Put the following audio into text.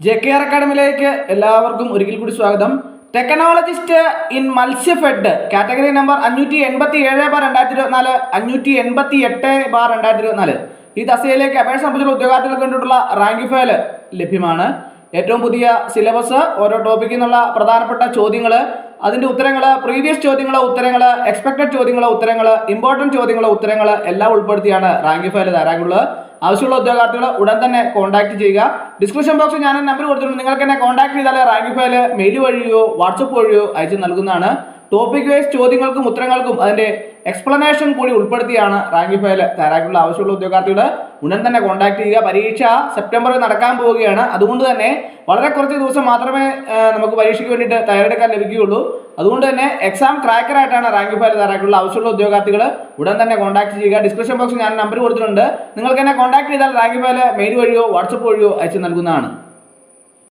JKR അക്കാഡമിയിലേക്ക് എല്ലാവർക്കും ഒരിക്കൽ കൂടി സ്വാഗതം. Technologist in Matsyafed category number 587/2024 588/2024 ഈ തസ്തികയിലേക്ക് അപേക്ഷ സമർപ്പിച്ച ഉദ്യോഗാർത്ഥികൾക്ക് വേണ്ടിയിട്ടുള്ള റാങ്ക് ഫയൽ ലഭ്യമാണ്. ഏറ്റവും പുതിയ സിലബസ്, ഓരോ ടോപ്പിക്കിൽ നിന്നുള്ള പ്രധാനപ്പെട്ട ചോദ്യങ്ങൾ, അതിൻ്റെ ഉത്തരങ്ങൾ, പ്രീവിയസ് ചോദ്യങ്ങൾ, ഉത്തരങ്ങൾ, എക്സ്പെക്റ്റഡ് ചോദ്യങ്ങൾ, ഉത്തരങ്ങൾ, ഇമ്പോർട്ടൻറ്റ് ചോദ്യങ്ങൾ, ഉത്തരങ്ങൾ എല്ലാം ഉൾപ്പെടുത്തിയാണ് റാങ്ക് ഫയൽ തയ്യാറാക്കുന്നത്. ആവശ്യമുള്ള ഉദ്യോഗാർത്ഥികൾ ഉടൻ തന്നെ കോൺടാക്ട് ചെയ്യുക. ഡിസ്ക്രിപ്ഷൻ ബോക്സിൽ ഞാൻ നമ്പർ കൊടുത്തിട്ടുണ്ട്. നിങ്ങൾക്ക് എന്നെ കോൺടാക്ട് ചെയ്താൽ റാങ്ക് ഫയൽ മെയിൽ വഴിയോ വാട്സപ്പ് വഴിയോ അയച്ചു നൽകുന്നതാണ്. ടോപ്പിക് വൈസ് ചോദ്യങ്ങൾക്കും ഉത്തരങ്ങൾക്കും അതിൻ്റെ എക്സ്പ്ലനേഷൻ കൂടി ഉൾപ്പെടുത്തിയാണ് റാങ്ക് ഫയൽ തയ്യാറാക്കിയുള്ള. ആവശ്യമുള്ള ഉദ്യോഗാർത്ഥികൾ ഉടൻ തന്നെ കോൺടാക്ട് ചെയ്യുക. പരീക്ഷ സെപ്റ്റംബറിൽ നടക്കാൻ പോവുകയാണ്. അതുകൊണ്ട് തന്നെ വളരെ കുറച്ച് ദിവസം മാത്രമേ നമുക്ക് പരീക്ഷയ്ക്ക് വേണ്ടിയിട്ട് തയ്യാറെടുക്കാൻ ലഭിക്കുകയുള്ളൂ. അതുകൊണ്ട് തന്നെ എക്സാം ക്രാക്കറായിട്ടാണ് റാങ്ക് ഫയൽ തയ്യാറാക്കിയുള്ള. ആവശ്യമുള്ള ഉദ്യോഗാർത്ഥികൾ ഉടൻ തന്നെ കോൺടാക്ട് ചെയ്യുക. ഡിസ്ക്രിപ്ഷൻ ബോക്സിൽ ഞാൻ നമ്പർ കൊടുത്തിട്ടുണ്ട്. നിങ്ങൾക്ക് എന്നെ കോൺടാക്ട് ചെയ്താൽ റാങ്ക് ഫയൽ മെയിൽ വഴിയോ വാട്സപ്പ് വഴിയോ അയച്ചു നൽകുന്നതാണ്.